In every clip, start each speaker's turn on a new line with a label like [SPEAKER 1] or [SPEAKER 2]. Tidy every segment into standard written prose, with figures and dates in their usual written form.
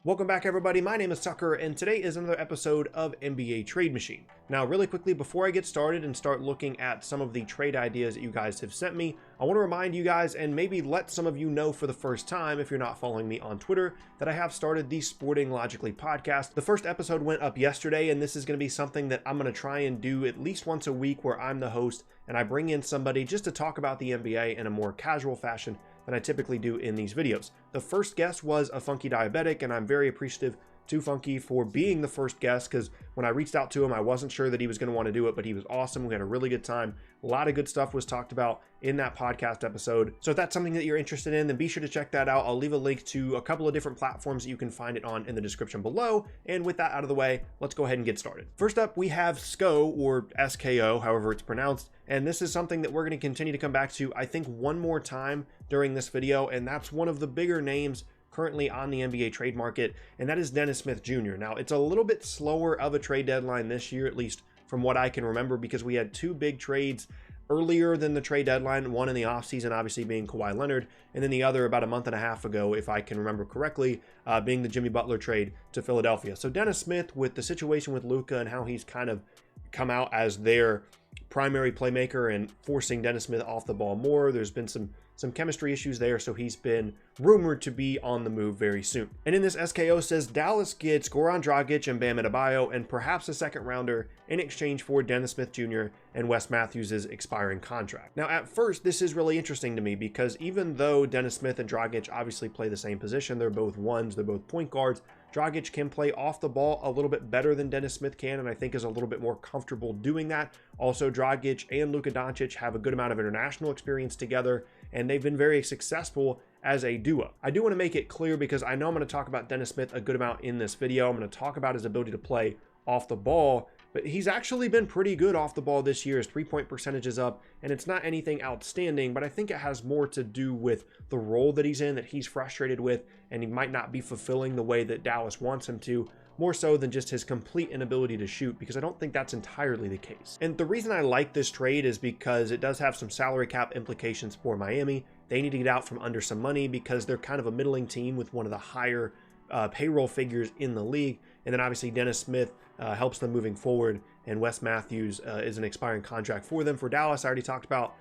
[SPEAKER 1] Welcome back, everybody. My name is Tucker, and today is another episode of NBA Trade Machine. Now, really quickly, before I get started and start looking at some of the trade ideas that you guys have sent me, I want to remind you guys, and maybe let some of you know for the first time, if you're not following me on Twitter, that I have started the Sporting Logically podcast. The first episode went up yesterday, and this is going to be something that I'm going to try and do at least once a week, where I'm the host and I bring in somebody just to talk about the NBA in a more casual fashion than I typically do in these videos. The first guest was a Funky Diabetic, and I'm very appreciative to Funky for being the first guest, because when I reached out to him, I wasn't sure that he was going to want to do it, but he was awesome. We had a really good time. A lot of good stuff was talked about in that podcast episode. So if that's something that you're interested in, then be sure to check that out. I'll leave a link to a couple of different platforms that you can find it on in the description below. And with that out of the way, let's go ahead and get started. First up, we have SKO, or SKO, however it's pronounced. And this is something that we're going to continue to come back to, I think, one more time during this video. And that's one of the bigger names currently on the NBA trade market, and that is Dennis Smith Jr. Now, it's a little bit slower of a trade deadline this year, at least from what I can remember, because we had two big trades earlier than the trade deadline, one in the offseason, obviously being Kawhi Leonard, and then the other about a month and a half ago, if I can remember correctly, being the Jimmy Butler trade to Philadelphia. So Dennis Smith, with the situation with Luka and how he's kind of come out as their primary playmaker and forcing Dennis Smith off the ball more, there's been some chemistry issues there, so he's been rumored to be on the move very soon. And in this, SKO says Dallas gets Goran Dragic and Bam Adebayo and perhaps a second rounder in exchange for Dennis Smith Jr. and Wes Matthews' expiring contract. Now, at first, this is really interesting to me, because even though Dennis Smith and Dragic obviously play the same position, they're both ones, they're both point guards, Dragic can play off the ball a little bit better than Dennis Smith can, and I think is a little bit more comfortable doing that. Also, Dragic and Luka Doncic have a good amount of international experience together, and they've been very successful as a duo. I do want to make it clear, because I know I'm going to talk about Dennis Smith a good amount in this video. I'm going to talk about his ability to play off the ball, but he's actually been pretty good off the ball this year. His three-point percentage is up, and it's not anything outstanding, but I think it has more to do with the role that he's in, that he's frustrated with, and he might not be fulfilling the way that Dallas wants him to, more so than just his complete inability to shoot, because I don't think that's entirely the case. And the reason I like this trade is because it does have some salary cap implications for Miami. They need to get out from under some money, because they're kind of a middling team with one of the higher payroll figures in the league. And then obviously Dennis Smith helps them moving forward, and Wes Matthews is an expiring contract for them. For Dallas, I already talked about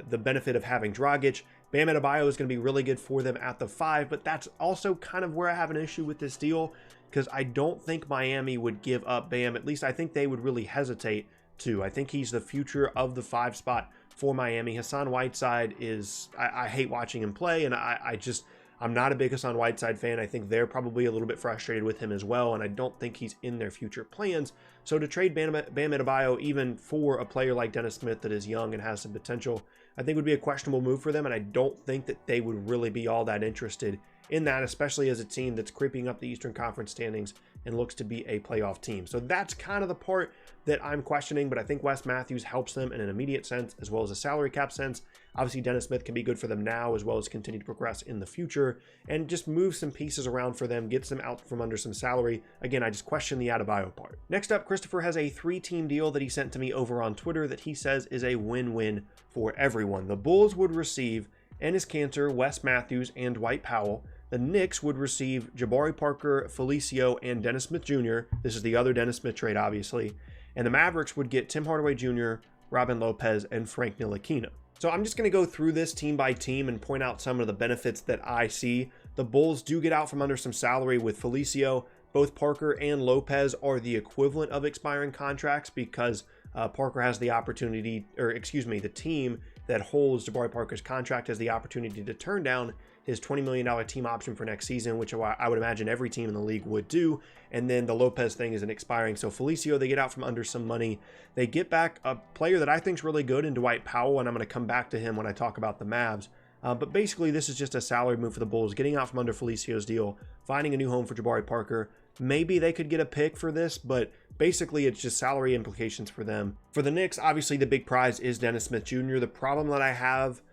[SPEAKER 1] the benefit of having Dragic. Bam Adebayo is going to be really good for them at the 5, but that's also kind of where I have an issue with this deal, because I don't think Miami would give up Bam. At least I think they would really hesitate to. I think he's the future of the 5 spot for Miami. Hassan Whiteside is, I hate watching him play, and I'm not a big Hassan Whiteside fan. I think they're probably a little bit frustrated with him as well, and I don't think he's in their future plans. So to trade Bam Adebayo, even for a player like Dennis Smith that is young and has some potential, I think would be a questionable move for them, and I don't think that they would really be all that interested in that, especially as a team that's creeping up the Eastern Conference standings and looks to be a playoff team. So that's kind of the part that I'm questioning, but I think Wes Matthews helps them in an immediate sense as well as a salary cap sense. Obviously, Dennis Smith can be good for them now as well as continue to progress in the future, and just move some pieces around for them, gets them out from under some salary. Again, I just question the Adebayo part. Next up, Christopher has a 3-team deal that he sent to me over on Twitter that he says is a win-win for everyone. The Bulls would receive Enes Kanter, Wes Matthews, and Dwight Powell. The Knicks would receive Jabari Parker, Felicio, and Dennis Smith Jr. This is the other Dennis Smith trade, obviously. And the Mavericks would get Tim Hardaway Jr., Robin Lopez, and Frank Ntilikina. So I'm just going to go through this team by team and point out some of the benefits that I see. The Bulls do get out from under some salary with Felicio. Both Parker and Lopez are the equivalent of expiring contracts, because Parker has the opportunity, the team that holds Jabari Parker's contract has the opportunity to turn down his $20 million team option for next season, which I would imagine every team in the league would do. And then the Lopez thing isn't expiring. So Felicio, they get out from under some money. They get back a player that I think is really good in Dwight Powell, and I'm going to come back to him when I talk about the Mavs. But basically, this is just a salary move for the Bulls, getting out from under Felicio's deal, finding a new home for Jabari Parker. Maybe they could get a pick for this, but basically it's just salary implications for them. For the Knicks, obviously the big prize is Dennis Smith Jr. The problem that I have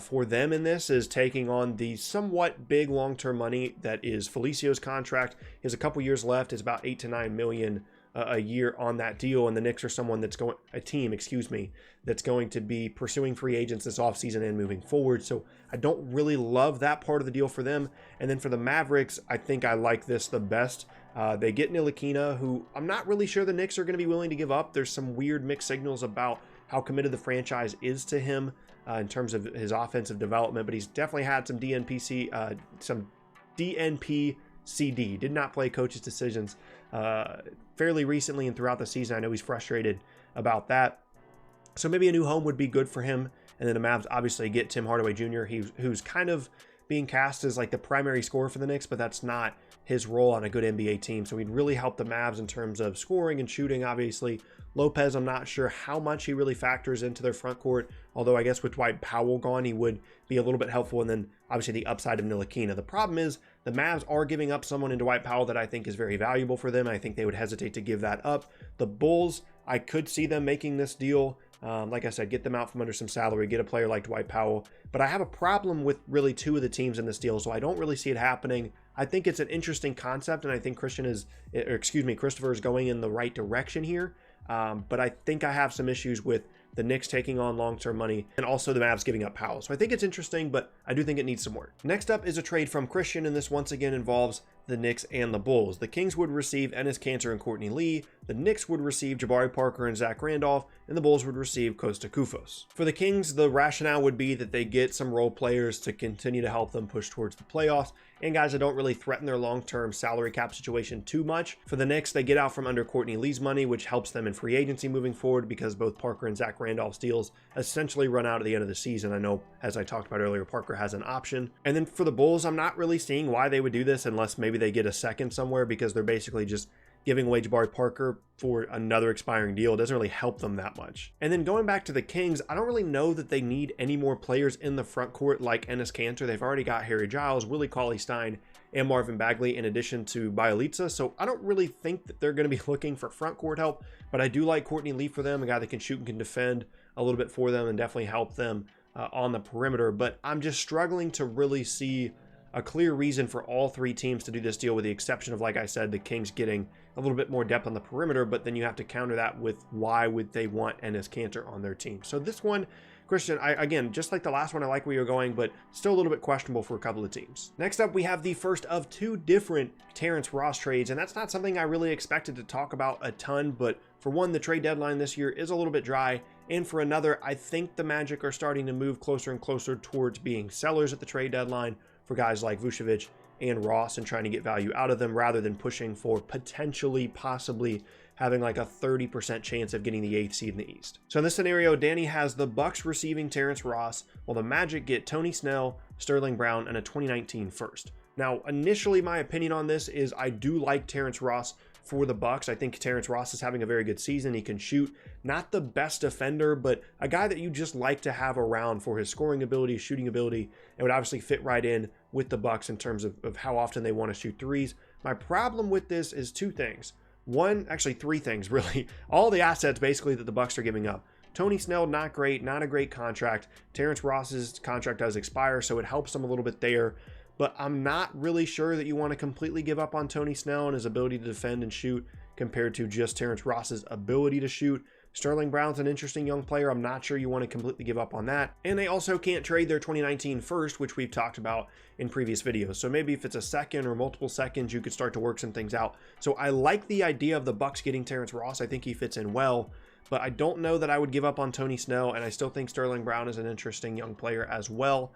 [SPEAKER 1] for them in this is taking on the somewhat big long-term money that is Felicio's contract. He has a couple years left. It's about $8 to $9 million a year on that deal, and the Knicks are a team, excuse me, that's going to be pursuing free agents this offseason and moving forward. So I don't really love that part of the deal for them. And then for the Mavericks, I think I like this the best. They get Ntilikina, who I'm not really sure the Knicks are going to be willing to give up. There's some weird mixed signals about how committed the franchise is to him in terms of his offensive development, but he's definitely had some DNP CD, did not play coach's decisions fairly recently and throughout the season. I know he's frustrated about that. So maybe a new home would be good for him. And then the Mavs obviously get Tim Hardaway Jr., who's kind of being cast as like the primary scorer for the Knicks, but that's not his role on a good NBA team. So he'd really help the Mavs in terms of scoring and shooting, obviously. Lopez, I'm not sure how much he really factors into their front court, although I guess with Dwight Powell gone, he would be a little bit helpful. And then obviously the upside of Ntilikina. The problem is the Mavs are giving up someone in Dwight Powell that I think is very valuable for them. I think they would hesitate to give that up. The Bulls, I could see them making this deal. Like I said, get them out from under some salary, get a player like Dwight Powell. But I have a problem with really two of the teams in this deal, so I don't really see it happening. I think it's an interesting concept, and I think Christopher is going in the right direction here. But I think I have some issues with the Knicks taking on long-term money and also the Mavs giving up Powell. So I think it's interesting, but I do think it needs some work. Next up is a trade from Christian, and this once again involves the Knicks and the Bulls. The Kings would receive Enes Kanter and Courtney Lee. The Knicks would receive Jabari Parker and Zach Randolph, and the Bulls would receive Costa Koufos. For the Kings, the rationale would be that they get some role players to continue to help them push towards the playoffs, and guys that don't really threaten their long-term salary cap situation too much. For the Knicks, they get out from under Courtney Lee's money, which helps them in free agency moving forward because both Parker and Zach Randolph's deals essentially run out at the end of the season. I know, as I talked about earlier, Parker has an option. And then for the Bulls, I'm not really seeing why they would do this unless maybe they get a second somewhere, because they're basically just giving away Jabari Parker for another expiring deal. It doesn't really help them that much. And then going back to the Kings, I don't really know that they need any more players in the front court like Enes Kanter. They've already got Harry Giles, Willie Cauley-Stein, and Marvin Bagley in addition to Bjelica. So I don't really think that they're going to be looking for front court help, but I do like Courtney Lee for them, a guy that can shoot and can defend a little bit for them and definitely help them on the perimeter. But I'm just struggling to really see a clear reason for all three teams to do this deal, with the exception of, like I said, the Kings getting a little bit more depth on the perimeter, but then you have to counter that with why would they want Enes Kanter on their team. So this one, Christian, again, just like the last one, I like where you're going, but still a little bit questionable for a couple of teams. Next up, we have the first of two different Terrence Ross trades, and that's not something I really expected to talk about a ton, but for one, the trade deadline this year is a little bit dry, and for another, I think the Magic are starting to move closer and closer towards being sellers at the trade deadline for guys like Vucevic and Ross and trying to get value out of them rather than pushing for possibly having like a 30% chance of getting the 8th seed in the East. So in this scenario, Danny has the Bucks receiving Terrence Ross, while the Magic get Tony Snell, Sterling Brown, and a 2019 first. Now, initially, my opinion on this is I do like Terrence Ross for the Bucks. I think Terrence Ross is having a very good season. He can shoot, not the best defender, but a guy that you just like to have around for his scoring ability, shooting ability, and would obviously fit right in with the Bucks in terms of how often they want to shoot threes. My problem with this is two things. One, actually three things really. All the assets basically that the Bucks are giving up. Tony Snell, not great, not a great contract. Terrence Ross's contract does expire, so it helps them a little bit there. But I'm not really sure that you want to completely give up on Tony Snell and his ability to defend and shoot compared to just Terrence Ross's ability to shoot. Sterling Brown's an interesting young player. I'm not sure you want to completely give up on that. And they also can't trade their 2019 first, which we've talked about in previous videos. So maybe if it's a second or multiple seconds, you could start to work some things out. So I like the idea of the Bucks getting Terrence Ross. I think he fits in well, but I don't know that I would give up on Tony Snell, and I still think Sterling Brown is an interesting young player as well.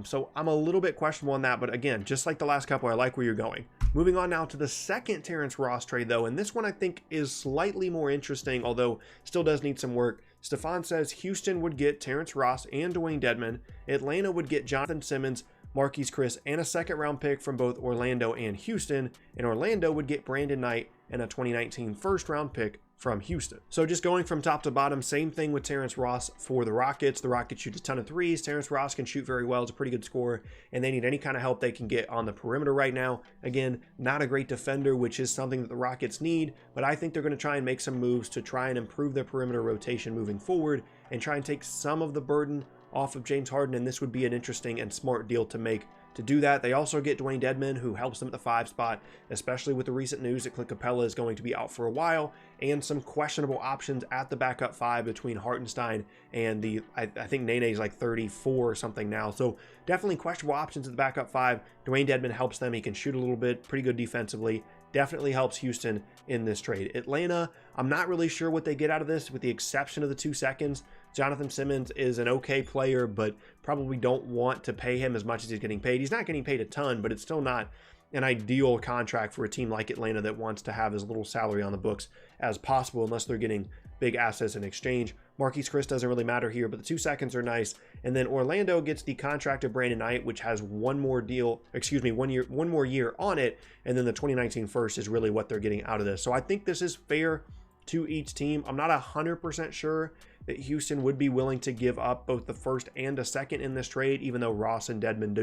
[SPEAKER 1] So I'm a little bit questionable on that, but again, just like the last couple, I like where you're going. Moving on now to the second Terrence Ross trade though, and this one I think is slightly more interesting, although still does need some work. Stefan says Houston would get Terrence Ross and Dwayne Dedmon. Atlanta would get Jonathan Simmons, Marquise Chris, and a second round pick from both Orlando and Houston. And Orlando would get Brandon Knight and a 2019 first round pick from Houston. So just going from top to bottom, same thing with Terrence Ross for the Rockets. The Rockets shoot a ton of threes. Terrence Ross can shoot very well. He's a pretty good scorer, and they need any kind of help they can get on the perimeter right now. Again, not a great defender, which is something that the Rockets need, but I think they're going to try and make some moves to try and improve their perimeter rotation moving forward and try and take some of the burden off of James Harden, and this would be an interesting and smart deal to make to do that. They also get Dwayne Dedmon, who helps them at the 5 spot, especially with the recent news that Clint Capella is going to be out for a while, and some questionable options at the backup 5 between Hartenstein and I think Nene's like 34 or something now. So definitely questionable options at the backup 5. Dwayne Dedmon helps them. He can shoot a little bit, pretty good defensively. Definitely helps Houston in this trade. Atlanta, I'm not really sure what they get out of this, with the exception of the 2 seconds. Jonathan Simmons is an okay player, but probably don't want to pay him as much as he's getting paid. He's not getting paid a ton, but it's still not an ideal contract for a team like Atlanta that wants to have as little salary on the books as possible, unless they're getting big assets in exchange. Marquise Chris doesn't really matter here, but the 2 seconds are nice. And then Orlando gets the contract of Brandon Knight, which has one more more year on it. And then the 2019 first is really what they're getting out of this. So I think this is fair to each team. I'm not 100% sure that Houston would be willing to give up both the first and a second in this trade, even though Ross and Dedmon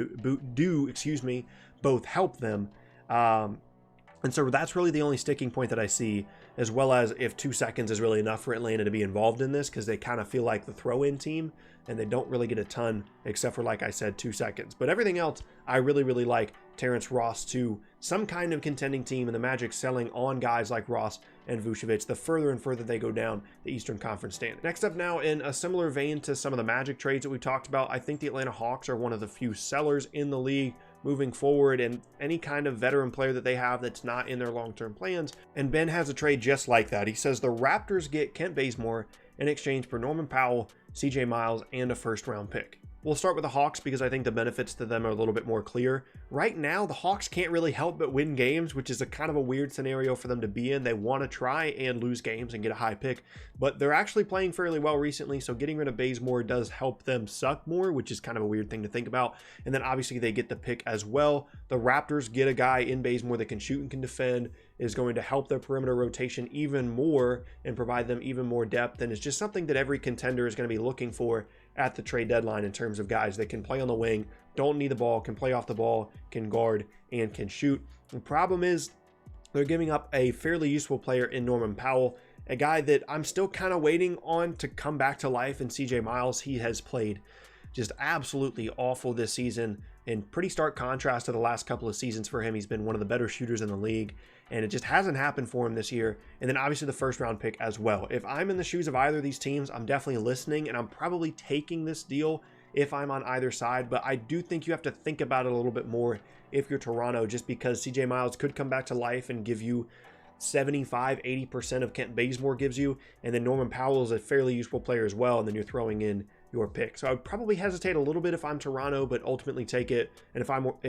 [SPEAKER 1] do both help them. And so that's really the only sticking point that I see, as well as if 2 seconds is really enough for Atlanta to be involved in this, because they kind of feel like the throw-in team, and they don't really get a ton, except for, like I said, 2 seconds. But everything else, I really like Terrence Ross to some kind of contending team, and the Magic selling on guys like Ross and Vucevic the further and further they go down the Eastern Conference standing. Next up now, in a similar vein to some of the Magic trades that we talked about, I think the Atlanta Hawks are one of the few sellers in the league moving forward, and any kind of veteran player that they have that's not in their long-term plans. And Ben has a trade just like that. He says the Raptors get Kent Bazemore in exchange for Norman Powell, CJ Miles, and a first-round pick. We'll start with the Hawks because I think the benefits to them are a little bit more clear. Right now, the Hawks can't really help but win games, which is a kind of a weird scenario for them to be in. They want to try and lose games and get a high pick, but they're actually playing fairly well recently, so getting rid of Bazemore does help them suck more, which is kind of a weird thing to think about. And then obviously they get the pick as well. The Raptors get a guy in Bazemore that can shoot and can defend, is going to help their perimeter rotation even more and provide them even more depth, and it's just something that every contender is going to be looking for at the trade deadline in terms of guys that can play on the wing, don't need the ball, can play off the ball, can guard, and can shoot. The problem is they're giving up a fairly useful player in Norman Powell, a guy that I'm still kind of waiting on to come back to life in CJ Miles. He has played just absolutely awful this season, in pretty stark contrast to the last couple of seasons for him. He's been one of the better shooters in the league, and it just hasn't happened for him this year. And then obviously the first round pick as well. If I'm in the shoes of either of these teams, I'm definitely listening, and I'm probably taking this deal if I'm on either side. But I do think you have to think about it a little bit more if you're Toronto, just because CJ Miles could come back to life and give you 75-80% of Kent Bazemore gives you, and then Norman Powell is a fairly useful player as well, and then you're throwing in your pick. So I would probably hesitate a little bit if I'm Toronto, but ultimately take it. And if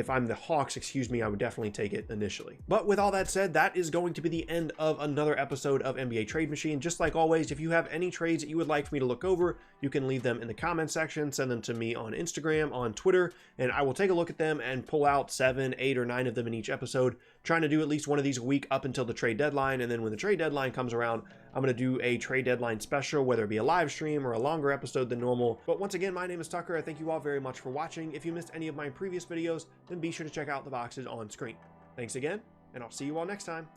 [SPEAKER 1] I'm the Hawks, I would definitely take it initially. But with all that said, that is going to be the end of another episode of NBA Trade Machine. Just like always, if you have any trades that you would like for me to look over, you can leave them in the comment section, send them to me on Instagram, on Twitter, and I will take a look at them and pull out 7, 8, or 9 of them in each episode, trying to do at least one of these a week up until the trade deadline. And then when the trade deadline comes around, I'm going to do a trade deadline special, whether it be a live stream or a longer episode than normal. But once again, my name is Tucker. I thank you all very much for watching. If you missed any of my previous videos, then be sure to check out the boxes on screen. Thanks again, and I'll see you all next time.